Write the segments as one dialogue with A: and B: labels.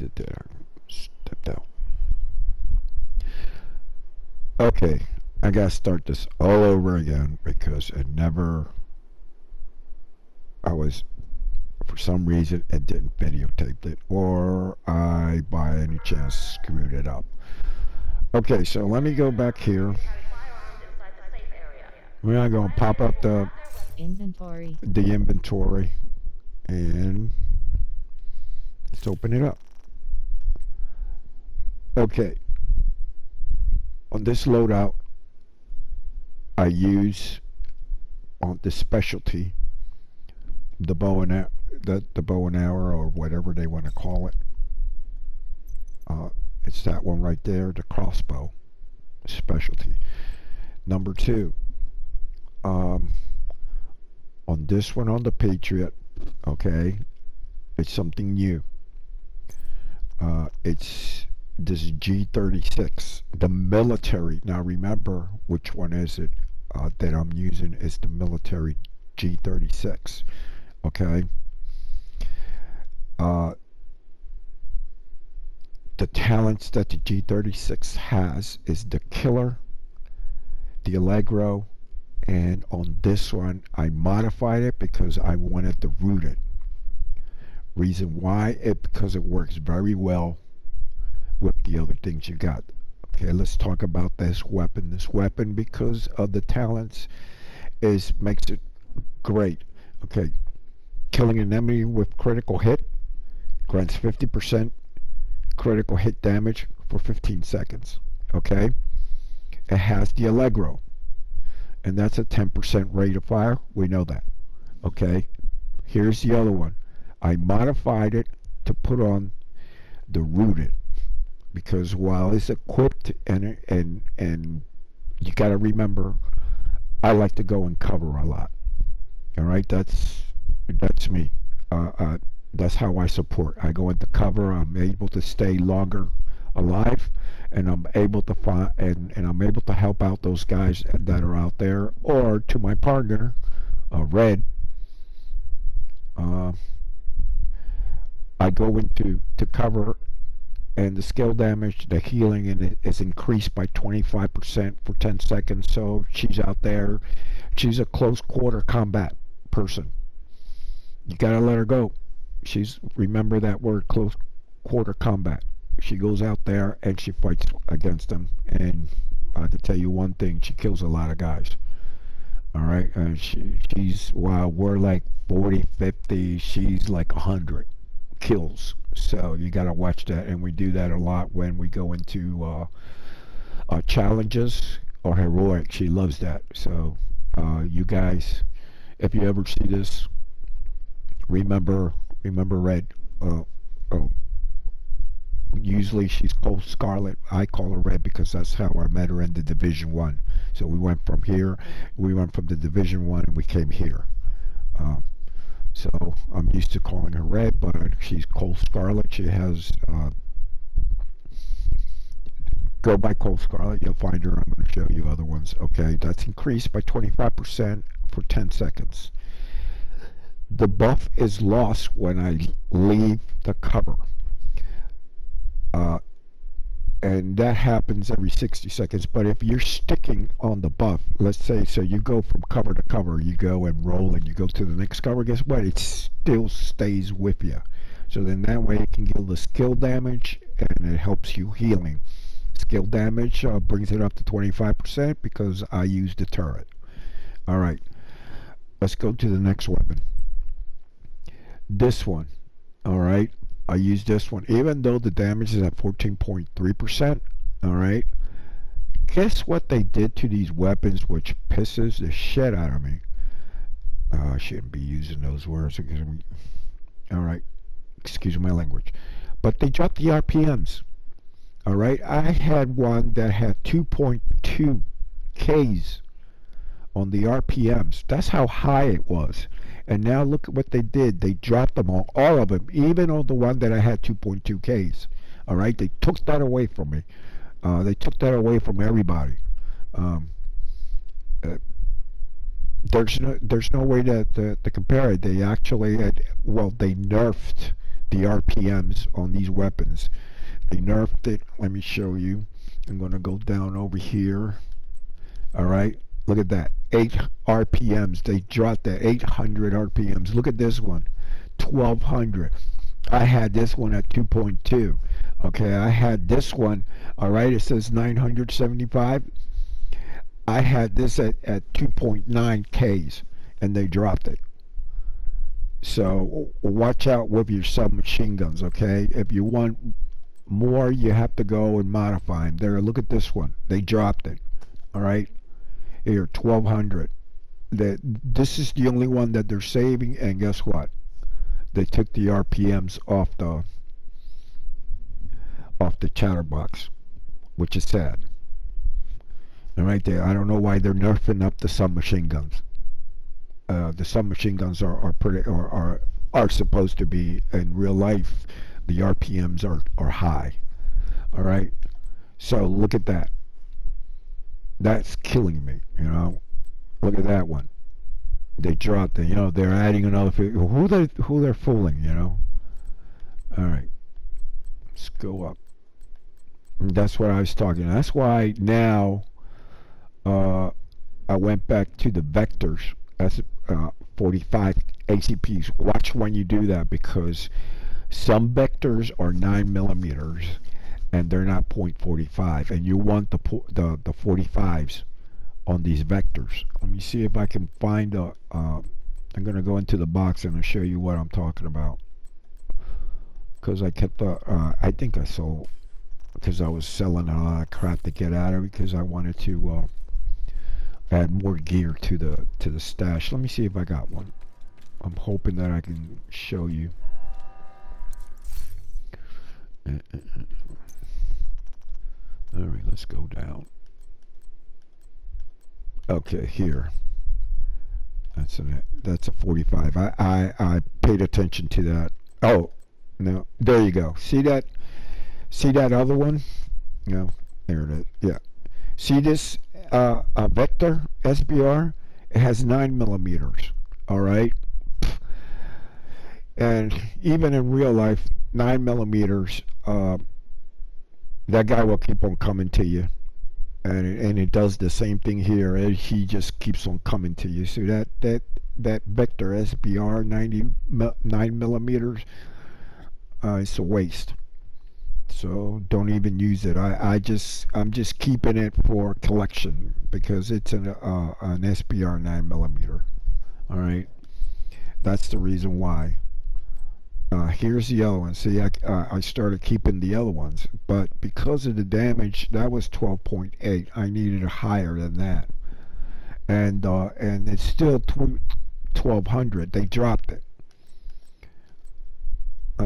A: did that. I stepped out. Okay, I gotta start this all over again because I was, for some reason, it didn't videotape it, or I, by any chance, screwed it up. Okay, so let me go back here. We're going to pop up
B: Inventory.
A: the inventory and let's open it up. Okay, on this loadout, I use on the specialty the bow and arrow or whatever they want to call it. It's that one right there, the crossbow specialty. Number two, on this one on the Patriot, okay, it's something new. It's this G36, the military. Now remember which one is it that I'm using is the military G36. Okay. Uh, the talents that the G36 has is the killer, the Allegro, and on this one I modified it because I wanted to root it. Reason why? Because it works very well with the other things you got. Okay, let's talk about this weapon. This weapon, because of the talents, makes it great. Okay, killing an enemy with critical hit grants 50% critical hit damage for 15 seconds. Okay, it has the Allegro, and that's a 10% rate of fire. We know that. Okay, here's the other one. I modified it to put on the rooted because while it's equipped and you got to remember, I like to go and cover a lot. All right, that's me. That's how I support. I go into cover. I'm able to stay longer alive, and I'm able to find and I'm able to help out those guys that are out there, or to my partner, Red. I go into cover, and the skill damage, the healing in it is increased by 25% for 10 seconds. So she's out there. She's a close quarter combat person. You gotta let her go. Remember that word, close quarter combat. She goes out there and she fights against them. And I can tell you one thing, she kills a lot of guys. All right, she's while we're like 40, 50, she's like 100 kills. So you got to watch that, and we do that a lot when we go into challenges or heroic. She loves that. So you guys, if you ever see this, remember Red. Oh, usually she's called Scarlet. I call her Red because that's how I met her in the Division 1. So we went from the Division 1 and we came here. So I'm used to calling her Red, but she's called Scarlet. She has go by Cold Scarlet. You'll find her. I'm going to show you other ones. Okay, that's increased by 25% for 10 seconds. The buff is lost when I leave the cover. And that happens every 60 seconds. But if you're sticking on the buff, let's say, so you go from cover to cover, you go and roll and you go to the next cover, guess what? It still stays with you. So then that way it can give the skill damage and it helps you healing. Skill damage brings it up to 25% because I use the turret. All right, let's go to the next weapon. This one, all right. I use this one, even though the damage is at 14.3%. All right. Guess what they did to these weapons, which pisses the shit out of me. I shouldn't be using those words. All right. Excuse my language. But they dropped the RPMs. All right. I had one that had 2.2 Ks on the RPMs. That's how high it was. And now look at what they did. They dropped them all of them, even on the one that I had 2.2 Ks. All right, they took that away from me. They took that away from everybody. There's no way to compare it. They actually they nerfed the RPMs on these weapons. They nerfed it. Let me show you. I'm going to go down over here. All right. Look at that. 8 RPMs. They dropped the 800 RPMs. Look at this one. 1200. I had this one at 2.2. Okay, I had this one. All right, it says 975. I had this at 2.9 Ks, and they dropped it. So watch out with your submachine guns, okay? If you want more, you have to go and modify them. There, look at this one. They dropped it. All right, here 1200. This is the only one that they're saving, and guess what? They took the RPMs off the chatterbox, which is sad. And right there, I don't know why they're nerfing up the submachine guns. The submachine guns are supposed to be, in real life, the RPMs are high. All right, so look at that. That's killing me. Look at that one. They dropped it. They're adding another. Who they're fooling. All right, let's go up. That's what I was talking. That's why now I went back to the vectors. That's 45 ACPs. Watch when you do that, because some vectors are 9 millimeters and they're not .45, and you want the 45s on these vectors. Let me see if I can find I'm going to go into the box and I'll show you what I'm talking about, because I kept I think I sold, because I was selling a lot of crap to get out of it, because I wanted to add more gear to the stash. Let me see if I got one. I'm hoping that I can show you. All right, let's go down. Okay, here. That's a 45. I paid attention to that. Oh, no, there you go. See that? See that other one? No, there it is. Yeah. See this vector SBR? It has 9 millimeters. All right. And even in real life, 9 millimeters, that guy will keep on coming to you. And it does the same thing here. He just keeps on coming to you. So that vector SBR 9 millimeters, it's a waste. So don't even use it. I'm just keeping it for collection, because it's an SBR 9 millimeter. All right, that's the reason why. Here's the other one. See, I started keeping the other ones, but because of the damage, that was 12.8. I needed it higher than that, and it's still 1200. They dropped it.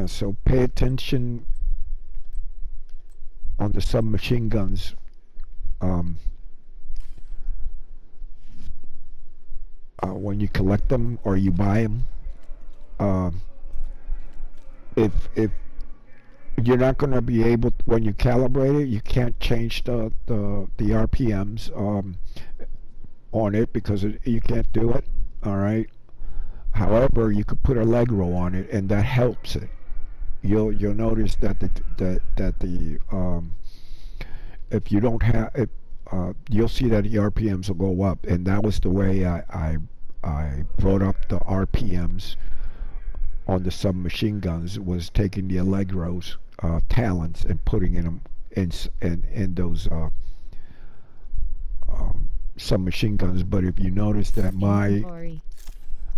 A: So pay attention on the submachine guns. When you collect them or you buy them, if you're not going to be able to, when you calibrate it, you can't change the RPMs on it, because you can't do it. All right. However, you could put Allegro on it, and that helps it. You'll notice that if you don't have, you'll see that the RPMs will go up, and that was the way I brought up the RPMs on the submachine guns, was taking the Allegros talents and putting them in those submachine guns. But if you notice that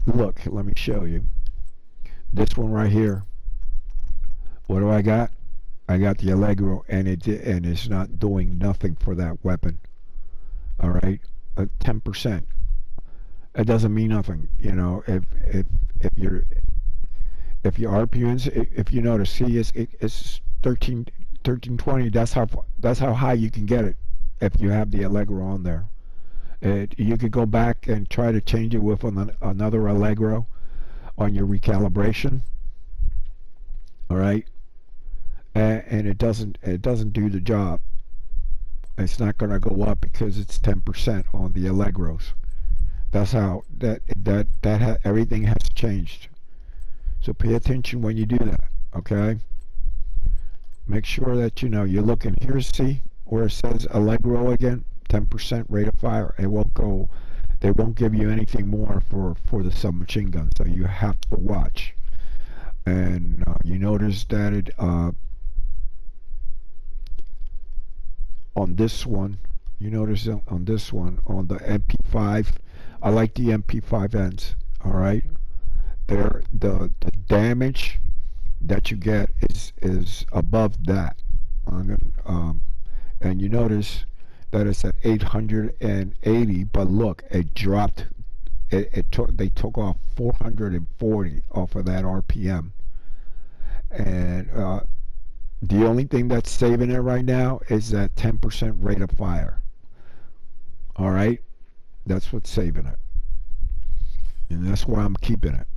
A: look, let me show you this one right here. What do I got? I got the Allegro, and it's not doing nothing for that weapon. All right, 10%. It doesn't mean nothing. If your RPMs, if you notice, see, it's 1320. That's how high you can get it if you have the Allegro on there. You could go back and try to change it with another Allegro on your recalibration. All right, and it doesn't do the job. It's not going to go up because it's 10% on the Allegros. That's how everything has changed. So pay attention when you do that. Okay, make sure that you know you're looking here. See where it says Allegro again, 10% rate of fire. It won't go. They won't give you anything more for the submachine gun, so you have to watch. And you notice that it on this one, you notice on this one on the MP5. I like the MP5 ends. All right, there the damage that you get is above that. And you notice that it's at 880, but look, it dropped. It took they took off 440 off of that RPM, and the only thing that's saving it right now is that 10% rate of fire. All right, that's what's saving it, and that's why I'm keeping it.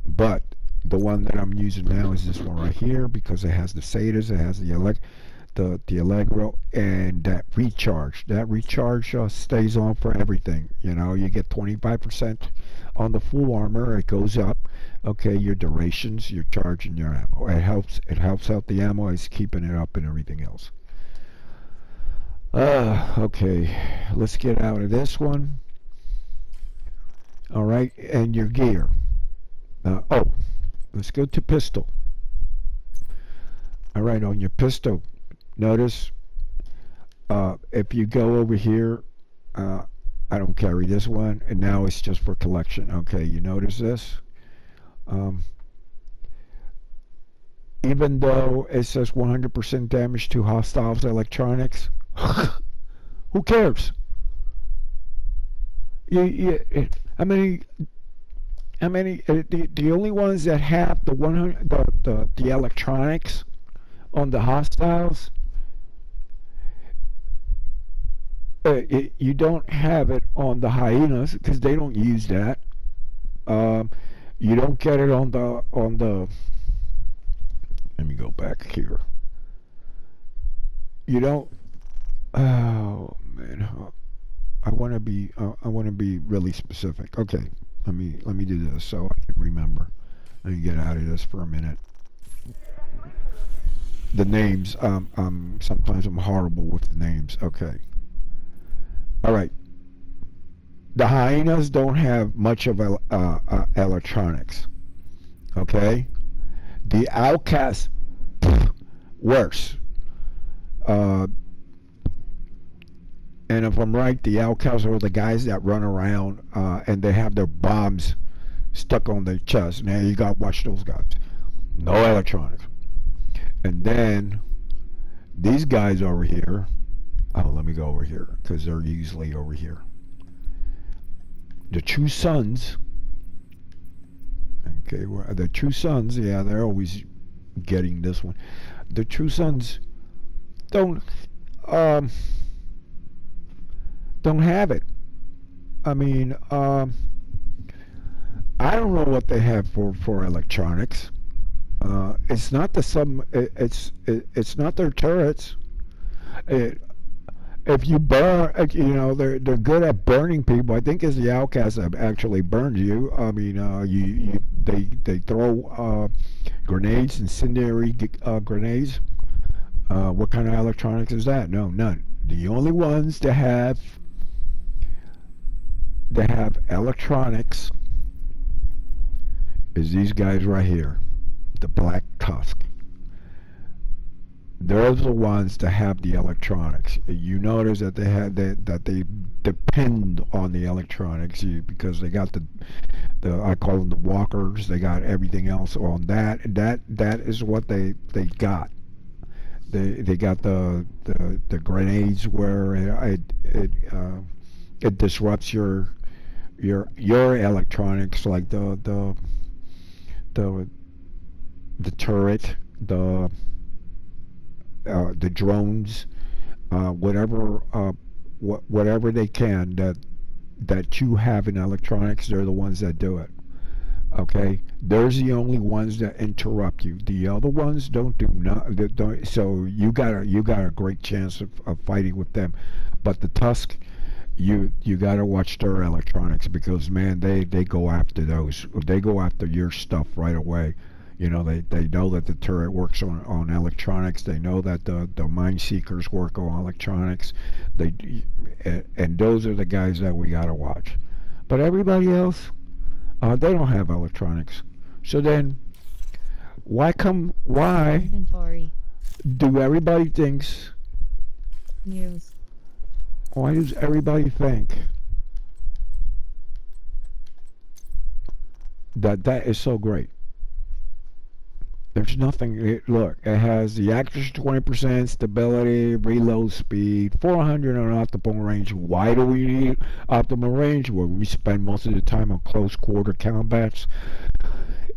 A: But the one that I'm using now is this one right here because it has the SATAs, it has the Allegro, and that recharge. That recharge stays on for everything. You know, you get 25% on the full armor. It goes up. Okay, your durations, you're charging your ammo. It helps. It helps out the ammo. It's keeping it up and everything else. Okay, let's get out of this one. All right, and your gear. Oh, let's go to pistol. All right, on your pistol, notice if you go over here, I don't carry this one, and now it's just for collection. Okay, you notice this? Um, Even though it says 100% damage to hostiles electronics, who cares? How many? How many? The only ones that have the 100 the electronics on the hostiles, you don't have it on the hyenas because they don't use that. Um, you don't get it on the. Let me go back here. You don't. Oh man, I want to be really specific. Okay, let me do this so I can remember. Let me get out of this for a minute. The names. Sometimes I'm horrible with the names. Okay. All right. The hyenas don't have much of electronics. Okay. The outcasts, worse. Uh, and if I'm right, the outcasts are the guys that run around and they have their bombs stuck on their chest. Now you got to watch those guys. No electronics. And then these guys over here. Oh, let me go over here because they're usually over here. The true sons. Okay, well, the true sons, yeah, they're always getting this one. The true sons don't um, don't have it. I mean, I don't know what they have for electronics. It's not the sub. It's not their turrets. It, if you burn, you know, they're good at burning people. I think it's the outcasts that actually burned you. I mean, they throw grenades, incendiary grenades. What kind of electronics is that? No, none. The only ones that have electronics is these guys right here, the Black Tusk. They're the ones that have the electronics. You notice that that they depend on the electronics because they got the I call them the walkers. They got everything else on that. That is what they got. They got the grenades where it disrupts your electronics like the the turret, the drones, whatever whatever they can that you have in electronics, they're the ones that do it. Okay, there's the only ones that interrupt you. The other ones don't do not. Don't, so you got a great chance of fighting with them. But the Tusk, you got to watch their electronics because man, they go after those. They go after your stuff right away. They know that the turret works on electronics. They know that the mine seekers work on electronics. They and those are the guys that we gotta watch. But everybody else, they don't have electronics. So then, why
B: Inventory.
A: do everybody thinks?
B: News.
A: Why does everybody think that is so great? There's nothing. Look, it has the accuracy 20%, stability, reload speed, 400 on optimal range. Why do we need optimal range? Well, we spend most of the time on close quarter combats,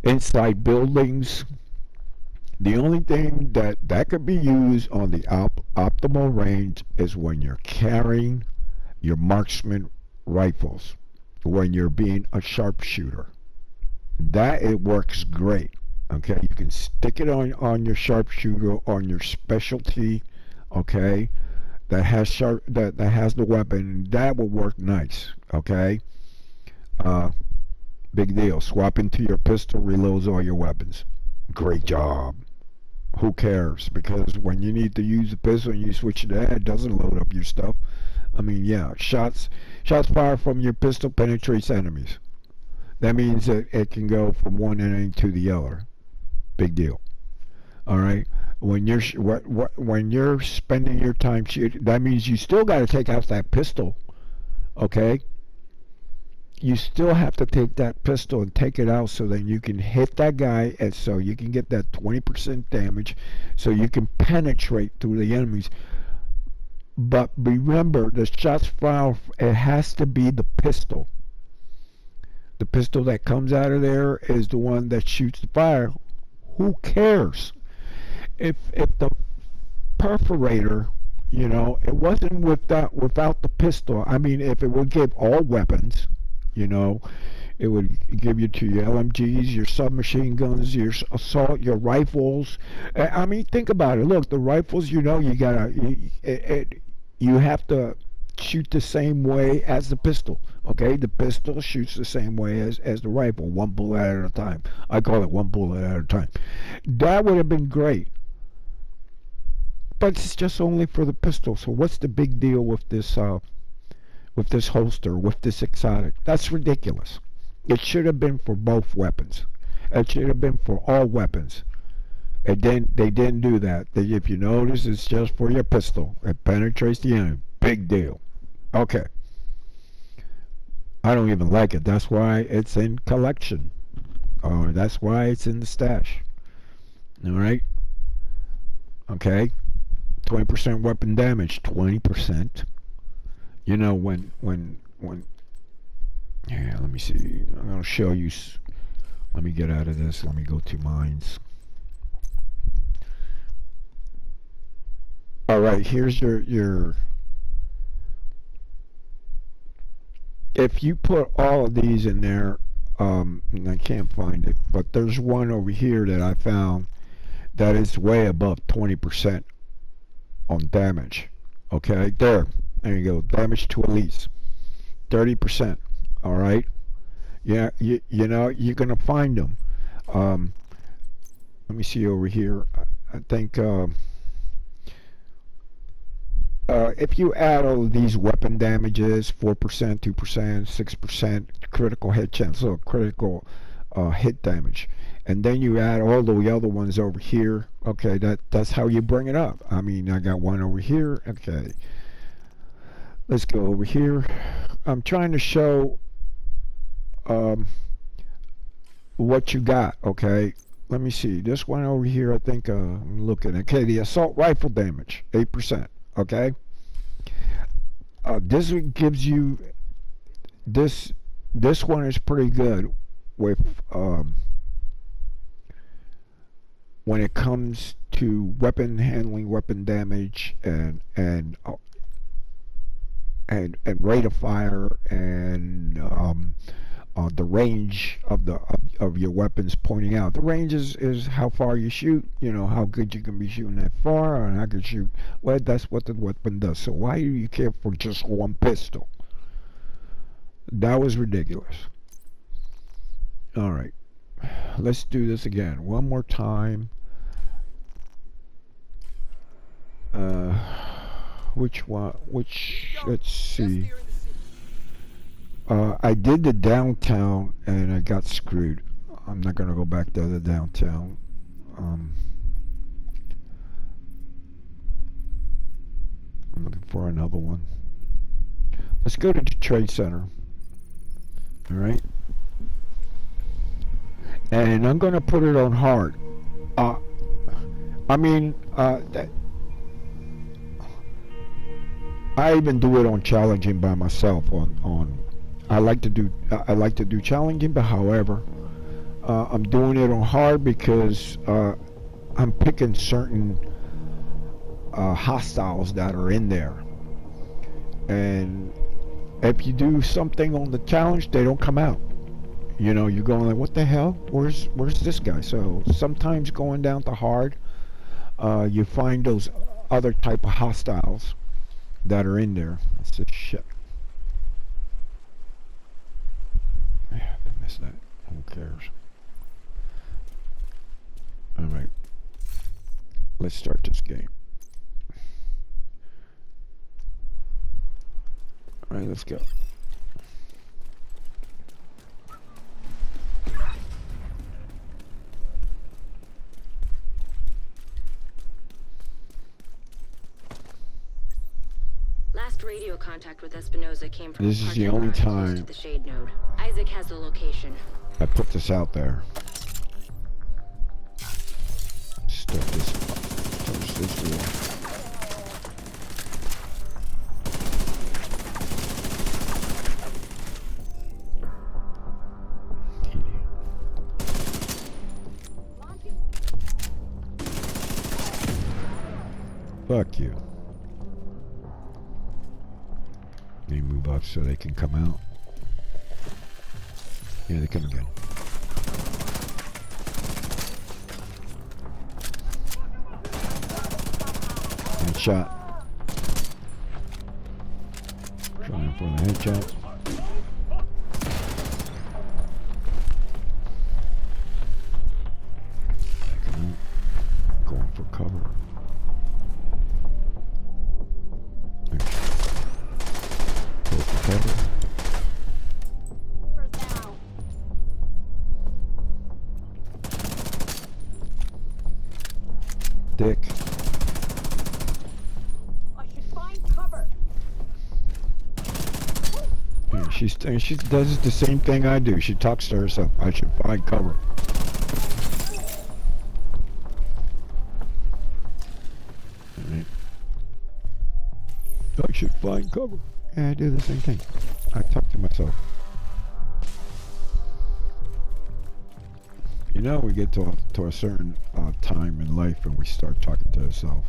A: inside buildings. The only thing that could be used on the optimal range is when you're carrying your marksman rifles, when you're being a sharpshooter. That it works great. Okay, you can stick it on your sharpshooter, on your specialty. Okay, that has the weapon. That will work nice. Okay, uh, big deal. Swap into your pistol, reloads all your weapons. Great job. Who cares? Because when you need to use the pistol and you switch to that, it doesn't load up your stuff. I mean, yeah, shots fired from your pistol penetrates enemies. That means that it can go from one enemy to the other. Big deal. All right. When you're spending your time shooting, that means you still got to take out that pistol. Okay. You still have to take that pistol and take it out so that you can hit that guy, and so you can get that 20% damage, so you can penetrate through the enemies. But remember, the shots fired, it has to be the pistol. The pistol that comes out of there is the one that shoots the fire. Who cares? If the perforator, it wasn't without the pistol. I mean, if it would give all weapons, it would give you to your LMGs, your submachine guns, your assault, your rifles. I mean, think about it. Look, the rifles, you have to shoot the same way as the pistol. Okay, the pistol shoots the same way as the rifle, one bullet at a time. I call it one bullet at a time. That would have been great, but it's just only for the pistol. So what's the big deal with this holster, with this exotic? That's ridiculous. It should have been for both weapons. It should have been for all weapons. And then they didn't do that. If you notice, it's just for your pistol. It penetrates the enemy. Big deal. Okay. I don't even like it. That's why it's in collection. That's why it's in the stash. All right. Okay. 20% weapon damage. 20%. When. Yeah. Let me see. I'm gonna show you. Let me get out of this. Let me go to mines. All right. Here's your. If you put all of these in there, and I can't find it, but there's one over here that I found that is way above 20% on damage. Okay, there you go. Damage to elites, 30%. All right. Yeah, you're gonna find them. Let me see over here. I think. If you add all of these weapon damages, 4%, 2%, 6% critical hit chance, so critical hit damage, and then you add all the other ones over here, okay, that's how you bring it up. I mean, I got one over here. Okay, let's go over here. I'm trying to show what you got. Okay, let me see. This one over here, I think I'm looking. Okay, the assault rifle damage, 8%. Okay, this gives you this one is pretty good with when it comes to weapon handling, weapon damage, and rate of fire, and the range of your weapons pointing out. The range is how far you shoot, how good you can be shooting that far, and how good shoot. Well, that's what the weapon does. So why do you care for just one pistol? That was ridiculous. All right. let's do this again. One more time. Which one? Let's see. I did the downtown and I got screwed. I'm not gonna go back to the downtown. I'm looking for another one. Let's go to the Trade Center. All right. And I'm gonna put it on hard. I even do it on challenging by myself. I like to do challenging, but however, I'm doing it on hard because I'm picking certain hostiles that are in there, and if you do something on the challenge, they don't come out. You know, you're going like, what the hell? Where's this guy? So sometimes going down to hard, you find those other type of hostiles that are in there. That's just shit. Yeah, I missed that. Who cares? Alright. Let's start this game. Alright, let's go.
C: Last radio contact with Espinosa came from
A: This is the only time
C: the shade node. Isaac has the location.
A: I put this out there. Start this. Close this door. Fuck you. They move up so they can come out. Yeah, they come again. Headshot. Trying for the headshot. Backing up. Going for cover. Dick.
D: I should find cover.
A: Yeah, she does the same thing I do. She talks to herself. I should find cover. Alright. I should find cover. Yeah, I do the same thing. I talk to myself. You know, we get to a certain time in life and we start talking to ourselves.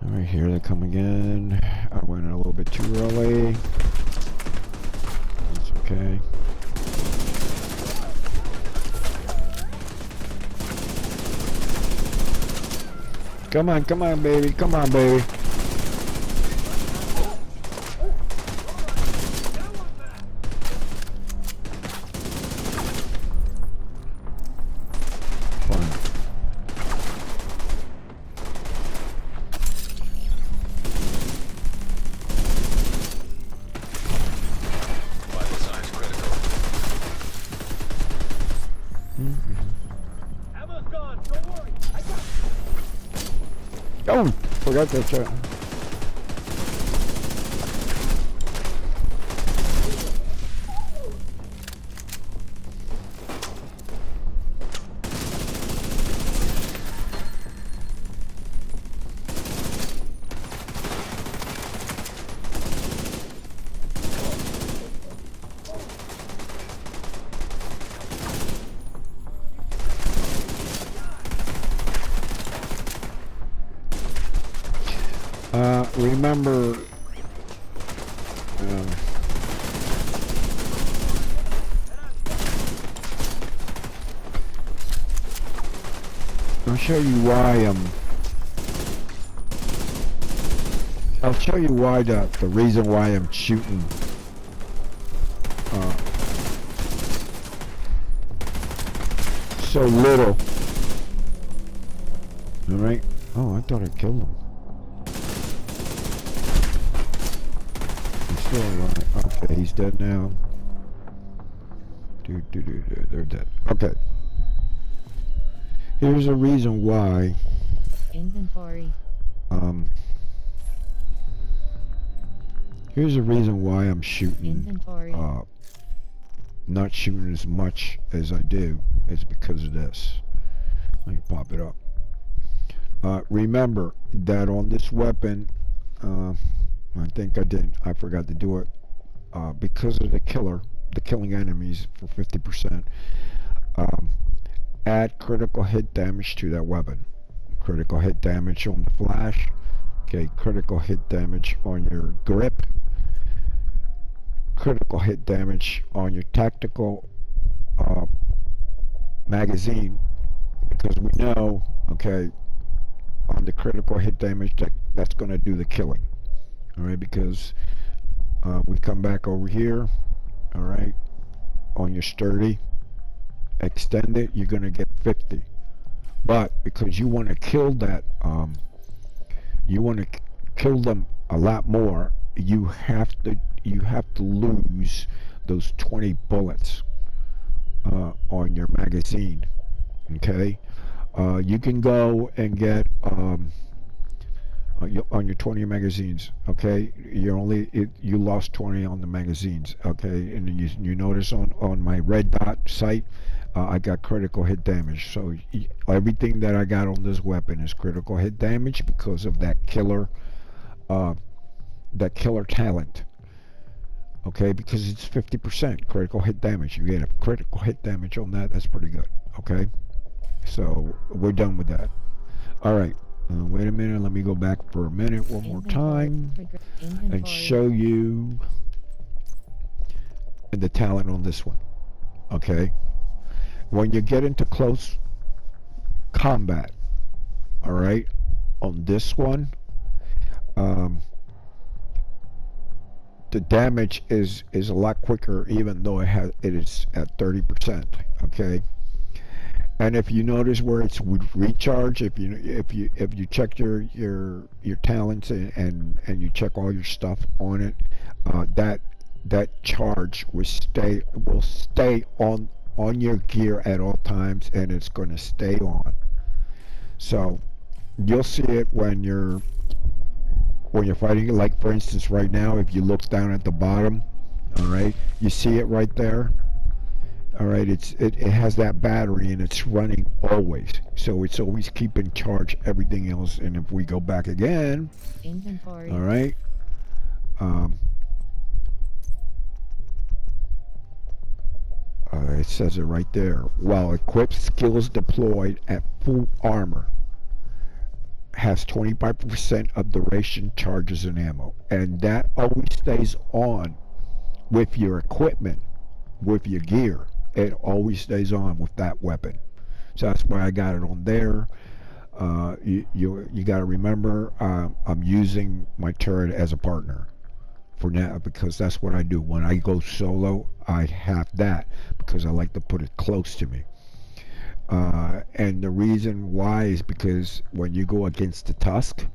A: Alright, here they come again. I went a little bit too early. That's okay. Come on, baby. Come on, baby. Oh, forgot that shot. Remember, I'll show you why I'll show you why the reason why I'm shooting so little. Alright. Oh, I thought I killed him. He's still alive. Okay, he's dead now. They're dead. Okay. Here's a reason why.
B: Inventory.
A: Here's a reason why I'm shooting.
B: Inventory.
A: Not shooting as much as I do. It's because of this. Let me pop it up. Remember that on this weapon, I think I forgot to do it, because of the killing enemies for 50%, add critical hit damage to that weapon. Critical hit damage on the flash, okay, critical hit damage on your grip, critical hit damage on your tactical magazine, because we know, okay, on the critical hit damage that's going to do the killing. Alright, because we come back over here, alright, on your sturdy, extend it, you're going to get 50. But because you want to kill that, you want to kill them a lot more, you have to lose those 20 bullets on your magazine. Okay, you can go and get on your 20 magazines. Okay, you lost 20 on the magazines. Okay, and you notice on my red dot sight, I got critical hit damage. So everything that I got on this weapon is critical hit damage because of that killer talent. Okay, because it's 50% critical hit damage. You get a critical hit damage on that. That's pretty good. Okay, so we're done with that. All right. Wait a minute. Let me go back for a minute one more time and show you the talent on this one. Okay. When you get into close combat, all right, on this one, the damage is a lot quicker, even though it is at 30%. Okay. And if you notice where it's recharge, if you check your talents and you check all your stuff on it, that charge will stay on your gear at all times, and it's going to stay on. So you'll see it when you're fighting. Like for instance, right now, if you look down at the bottom, all right, you see it right there. All right, it has that battery and it's running always, so it's always keeping charge everything else. And if we go back again,
B: inventory.
A: All right, it says it right there. While equipped, skills deployed at full armor has 25% of duration, charges, and ammo, and that always stays on with your equipment, with your gear. It always stays on with that weapon. So that's why I got it on there. You got to remember, I'm using my turret as a partner for now, because that's what I do. When I go solo, I have that because I like to put it close to me. And the reason why is because when you go against the Tusk,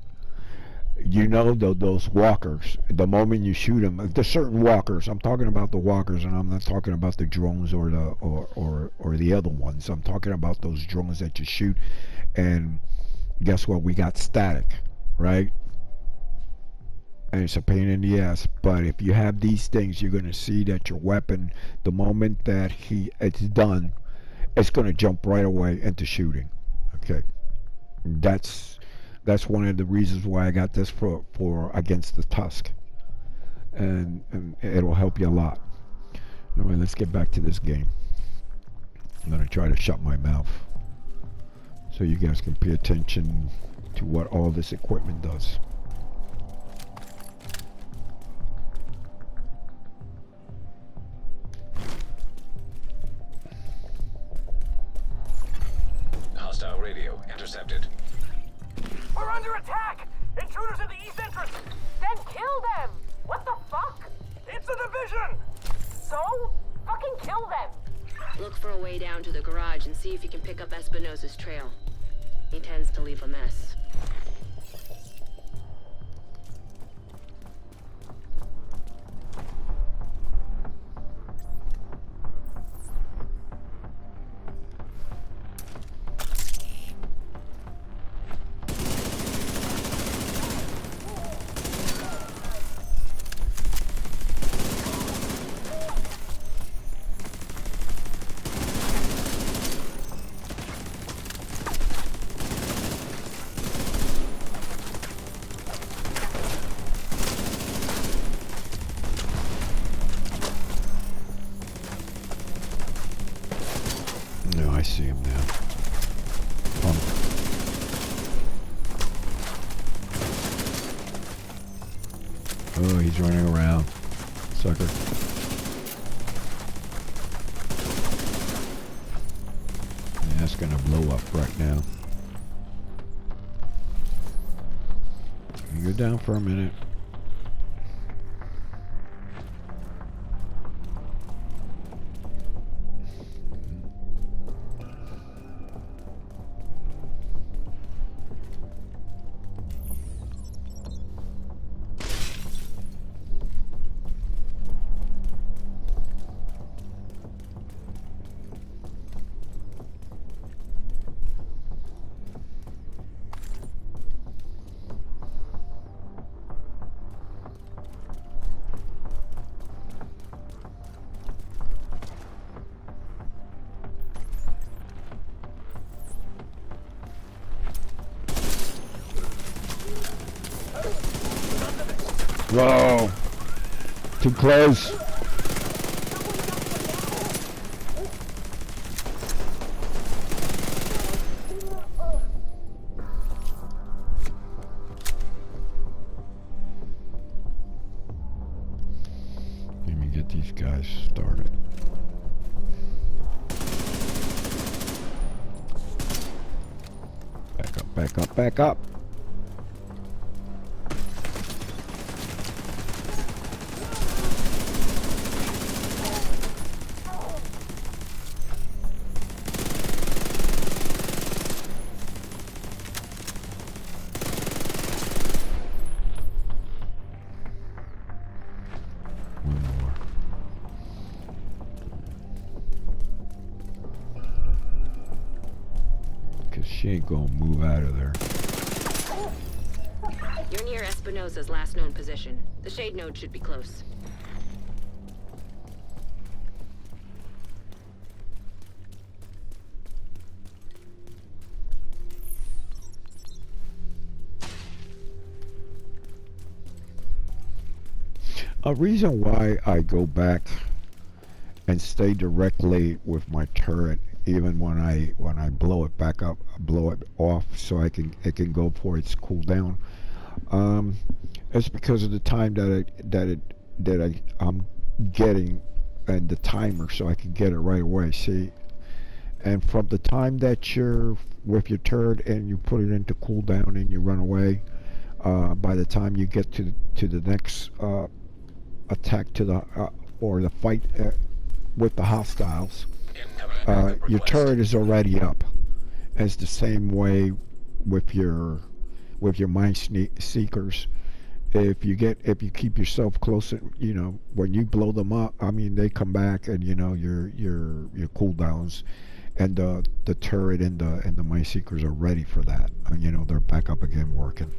A: you know, those walkers, the moment you shoot them, there's certain walkers. I'm talking about the walkers, and I'm not talking about the drones or the other ones. I'm talking about those drones that you shoot, and guess what? We got static, right? And it's a pain in the ass. But if you have these things, you're going to see that your weapon, the moment that it's done, it's going to jump right away into shooting. Okay, that's one of the reasons why I got this for against the Tusk, and it'll help you a lot. Anyway, let's get back to this game. I'm gonna try to shut my mouth so you guys can pay attention to what all this equipment does.
E: Hostile radio intercepted.
D: We're under attack! Intruders in the east entrance! Then kill them! What the fuck? It's a division! So? Fucking kill them!
C: Look for a way down to the garage and see if you can pick up Espinosa's trail. He tends to leave a mess.
A: No, I see him now. Oh, he's running around. Sucker. Yeah, that's gonna blow up right now. You go down for a minute. Whoa! Too close. Let me get these guys started. Back up, back up, back up. She ain't gonna move out of there.
C: You're near Espinosa's last known position. The shade node should be close.
A: A reason why I go back and stay directly with my turret, even when I blow it back up, blow it off, so it can go for its cooldown. It's because of the time I'm getting, and the timer, so I can get it right away. See, and from the time that you're with your turret and you put it into cooldown and you run away, by the time you get to the next attack to the or the fight with the hostiles, your turret is already up. It's the same way with your mine seekers. If you keep yourself close, you know, when you blow them up, I mean, they come back, and you know your cooldowns, and the turret and the mine seekers are ready for that. And you know, they're back up again working.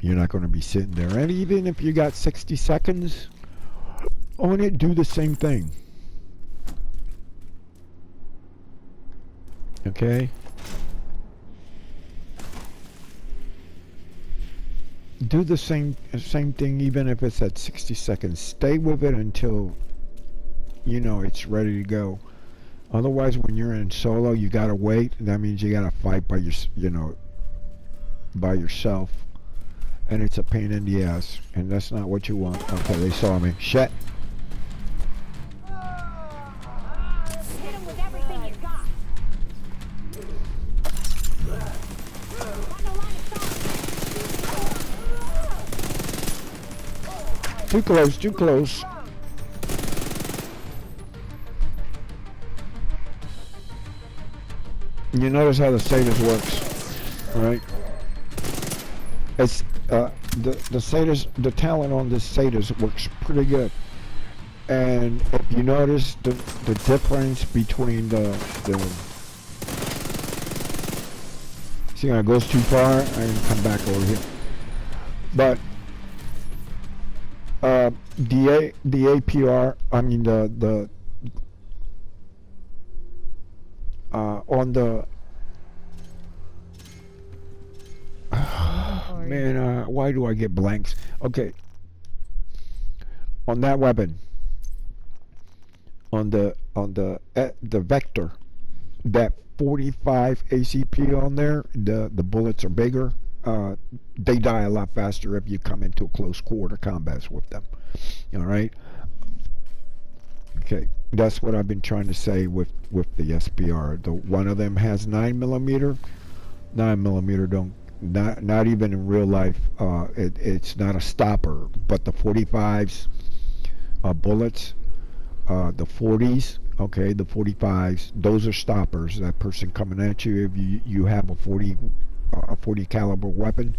A: You're not going to be sitting there, and even if you got 60 seconds on it, do the same thing. Okay? Do the same thing, even if it's at 60 seconds. Stay with it until you know it's ready to go. Otherwise, when you're in solo, you gotta wait. That means you gotta fight by yourself, and it's a pain in the ass, and that's not what you want. Okay, they saw me. Shit.
D: Hit him with everything you got. Got no line of sight.
A: Too close, too close. you notice how the status works, right? It's the status, the talent on this status works pretty good. And if you notice the difference between the see how it goes too far, I can come back over here. But the APR, I mean the on the
B: Inventory.
A: man, why do I get blanks? Okay, on that weapon, on the vector, that 45 ACP on there, the bullets are bigger. They die a lot faster if you come into close quarter combats with them. All right. Okay, that's what I've been trying to say with the SPR. The one of them has 9mm. 9mm don't not even in real life. It's not a stopper. But the 45s bullets, the 40s. Okay, the 45s. Those are stoppers. That person coming at you, if you have a 40 caliber weapon,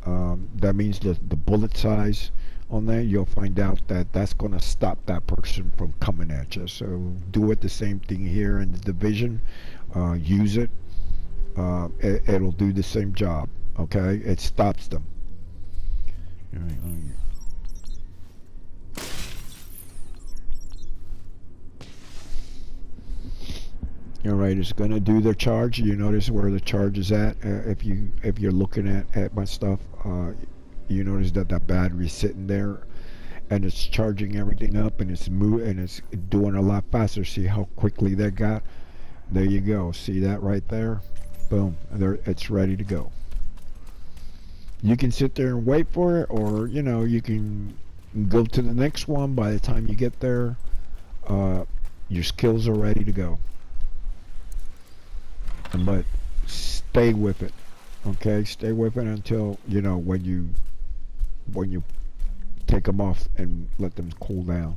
A: that means the bullet size on that, you'll find out that that's going to stop that person from coming at you. So do it the same thing here in the division. Use it. It'll do the same job. Okay, it stops them. All right, Alright, it's gonna do the charge. You notice where the charge is at. If you're looking at my stuff, you notice that battery's sitting there, and it's charging everything up, and it's doing a lot faster. See how quickly that got? There you go. See that right there? Boom. There, it's ready to go. You can sit there and wait for it, or you can go to the next one. By the time you get there, your skills are ready to go. But stay with it, okay? Stay with it until when you take them off and let them cool down.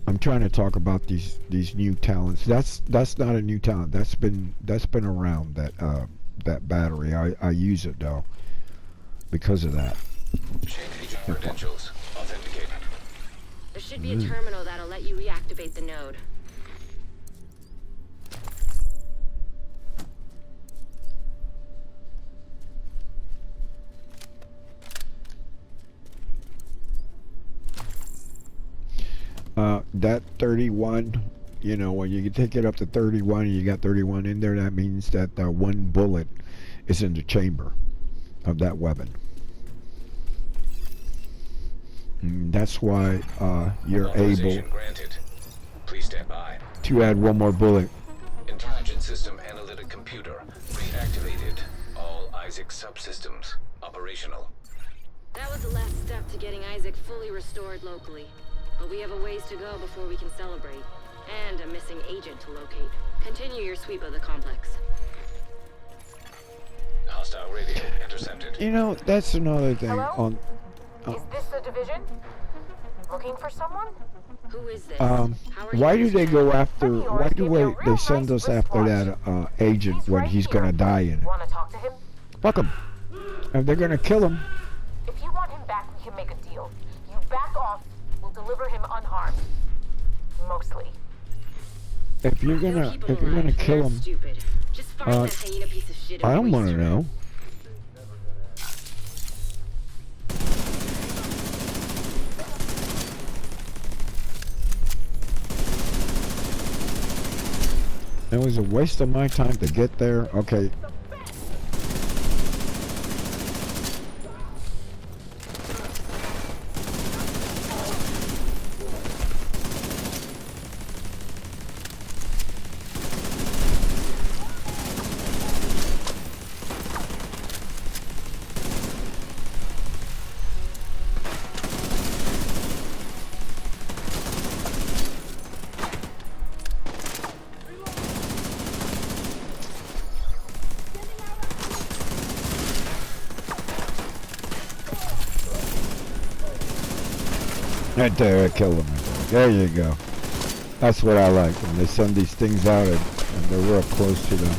A: I'm trying to talk about these new talents. That's not a new talent. That's been around. That battery. I use it though because of that.
E: Change agent credentials. Authenticated.
C: There should be a terminal that'll let you reactivate the node.
A: That 31, when you take it up to 31 and you got 31 in there, that means that one bullet is in the chamber of that weapon. That's why you're able
E: Authorization granted. Please stand by.
A: to add one more bullet.
E: Intelligent system analytic computer reactivated. All Isaac subsystems operational.
C: That was the last step to getting Isaac fully restored locally. But we have a ways to go before we can celebrate. And a missing agent to locate. Continue your sweep of the complex.
E: Hostile radio intercepted.
A: That's another thing.
D: Hello?
A: On
D: Is this the division? Looking for someone?
C: Who is this? How are
A: why
C: you
A: do they go after?
D: Honey,
A: Why
D: yours
A: do
D: gave me a
A: they
D: real
A: send
D: nice
A: us after
D: wristwatch.
A: that agent
D: He's
A: when
D: right
A: he's
D: here.
A: gonna die in it?
D: Want to talk to him?
A: Fuck him. If they're gonna kill him,
D: If you want him back, we can make a deal. You back off, we'll deliver him unharmed. Mostly.
A: if you're
C: They'll
A: gonna
C: keep him
A: if you're gonna
C: alive.
A: kill
C: They're
A: him,
C: stupid. Just find that hyena piece of shit and
A: I don't
C: waste
A: want to
C: her.
A: know. It was a waste of my time to get there. Okay. Right there, I killed him. There you go. That's what I like when they send these things out and they're real close to them.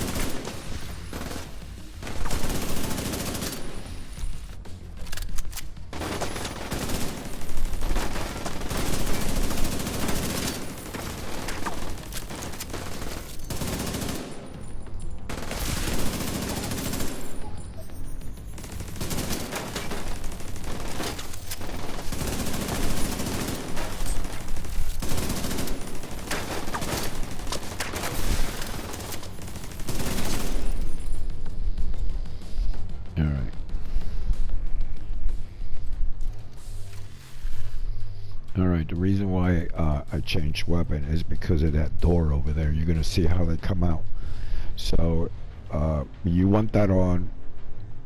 A: Alright, the reason why I changed weapon is because of that door over there. You're going to see how they come out. So, you want that on.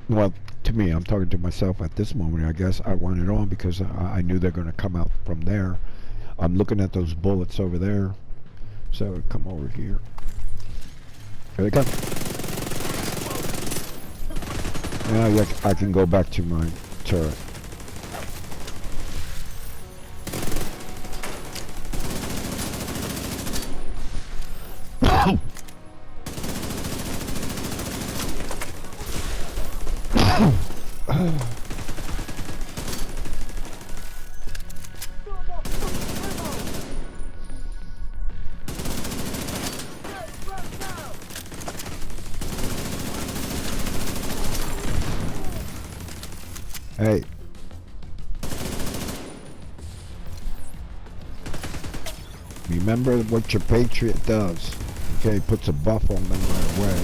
A: Well, to me, I'm talking to myself at this moment. I guess I want it on because I knew they're going to come out from there. I'm looking at those bullets over there. So, come over here. Here they come. Now I can go back to my turret. Hey. Remember what your Patriot does. Okay, puts a buff on them right away.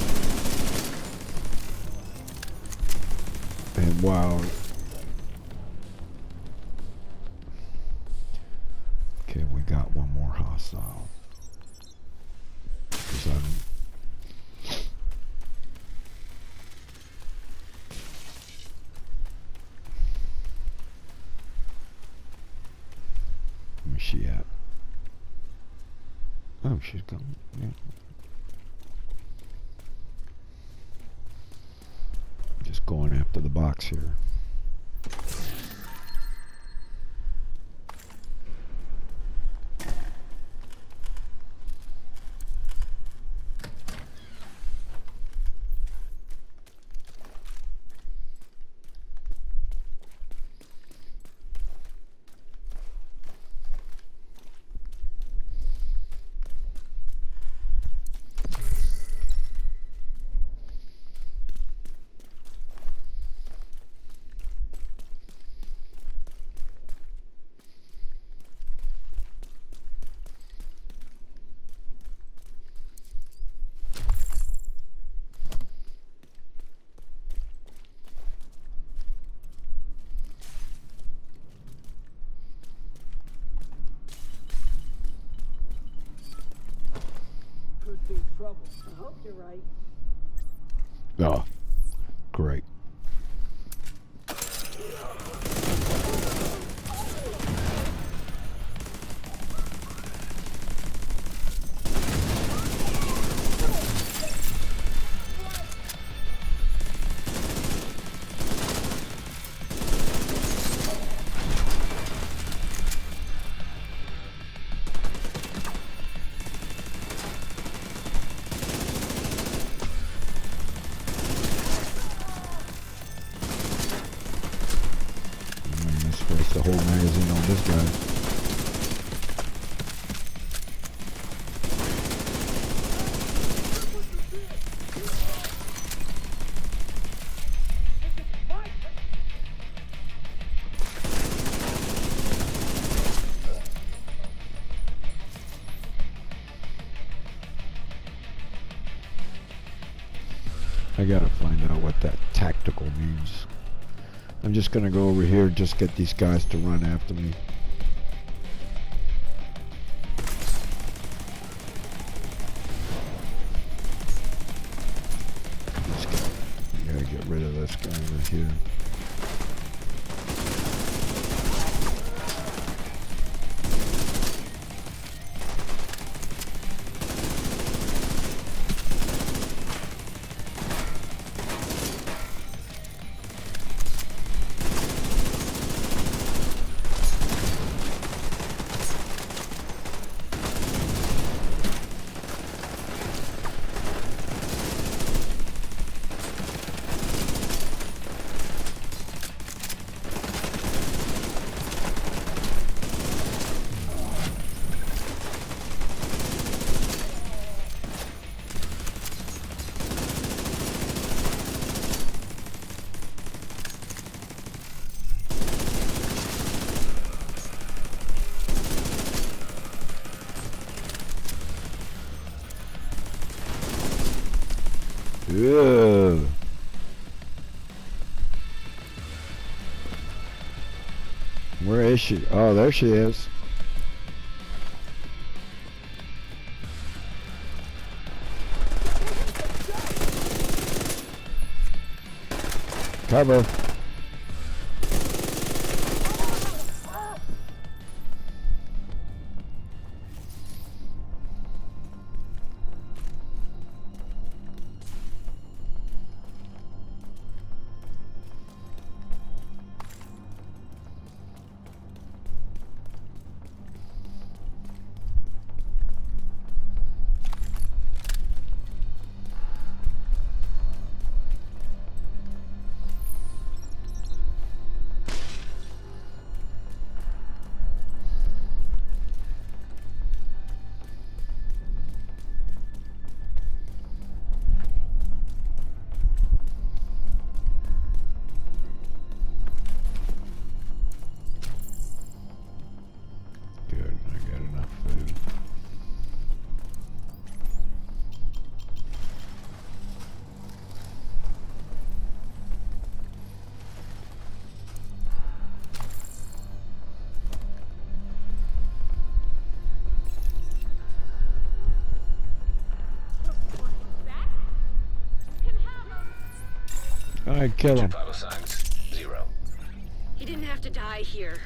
A: And wow. Okay, we got one more hostile. Where's she at? Oh, she's gone. Yeah. Just going after the box here.
F: I hope you're right.
A: Oh, great. The whole magazine on this guy. I gotta find out what that tactical means. I'm just gonna go over here and just get these guys to run after me. Gotta get rid of this guy right here. Ugh. Where is she? Oh, there she is. Cover. Good, I got enough food. Alright, kill him.
E: Vital signs 0.
C: He didn't have to die here.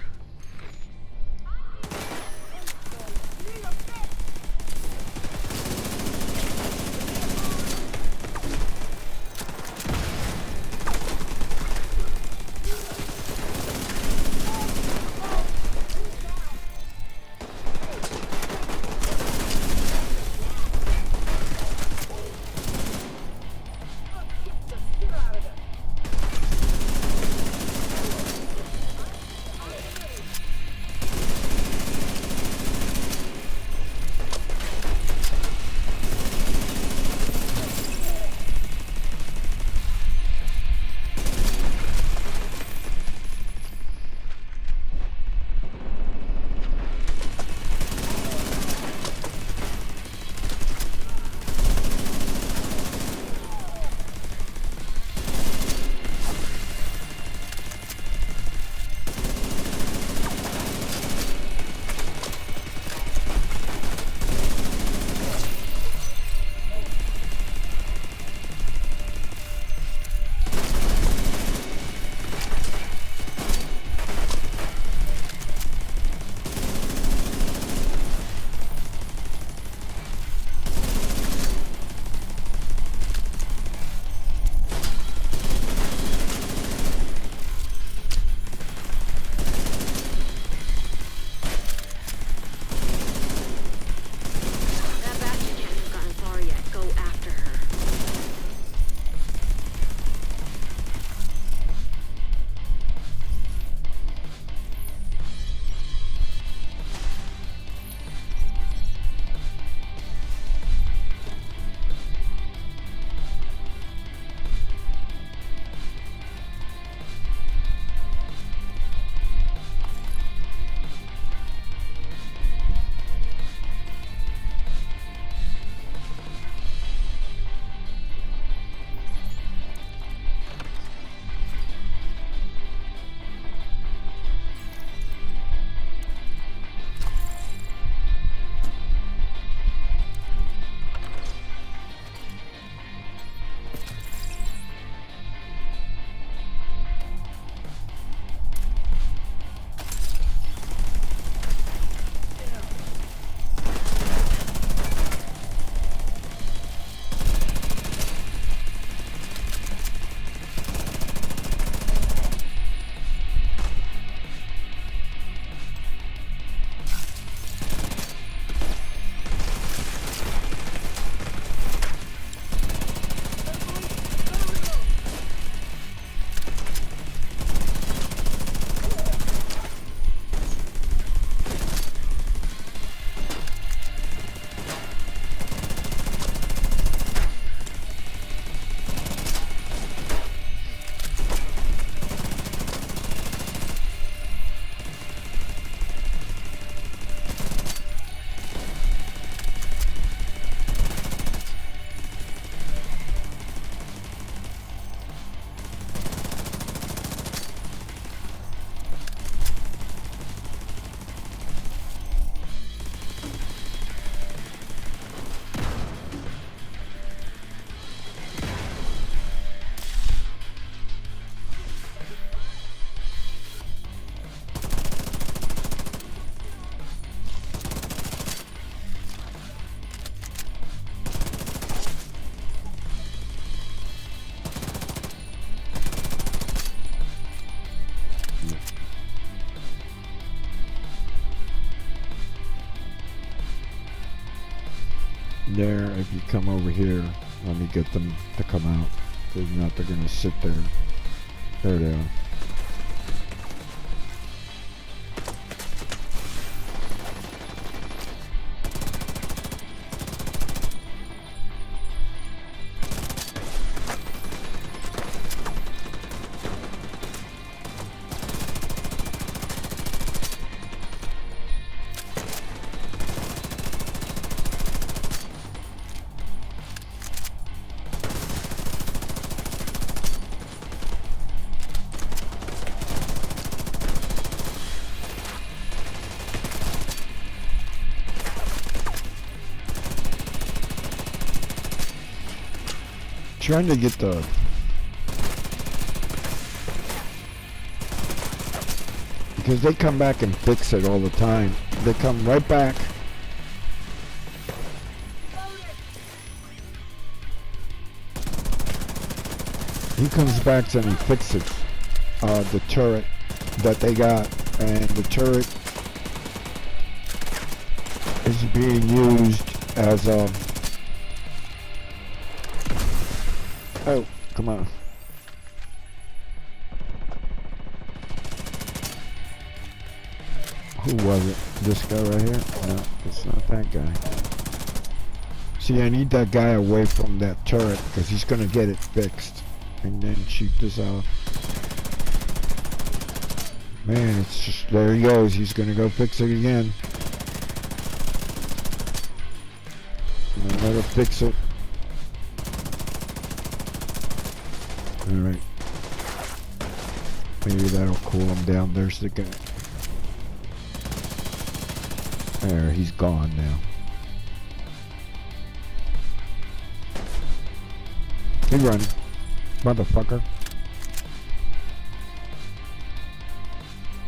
A: there. If you come over here, let me get them to come out. If not, they're gonna sit there. There they are. Trying to get the because they come back and fix it all the time. They come right back. He comes back and he fixes the turret that they got, and the turret is being used as a oh, come on. Who was it? This guy right here? No, it's not that guy. See, I need that guy away from that turret because he's going to get it fixed and then shoot this off. Man, it's just, there he goes. He's going to go fix it again. Let her fix it. Alright. Maybe that'll cool him down. There's the guy. There, he's gone now. Keep running, motherfucker.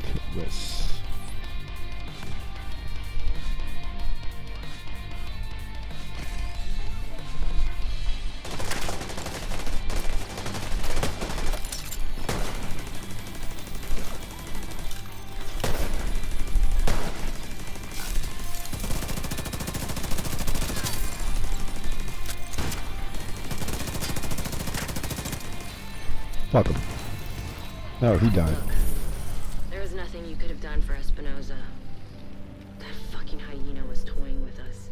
A: Kill this. Fuck him. No, he died.
C: Look, there was nothing you could have done for Espinosa. That fucking hyena was toying with us.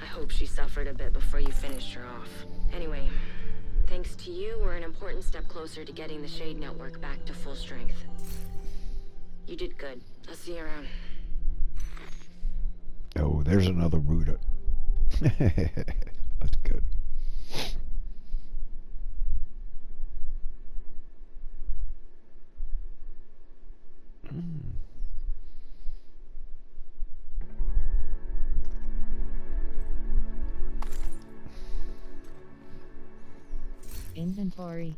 C: I hope she suffered a bit before you finished her off. Anyway, thanks to you, we're an important step closer to getting the Shade Network back to full strength. You did good. I'll see you around.
A: Oh, there's another Ruta. That's good.
B: Inventory.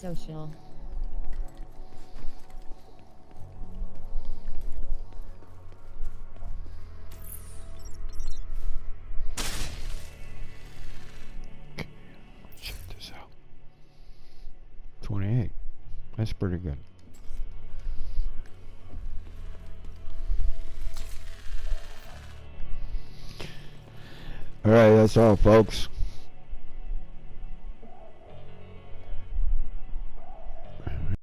B: Social.
A: Check this out. 28. That's pretty good. Alright, that's all, folks.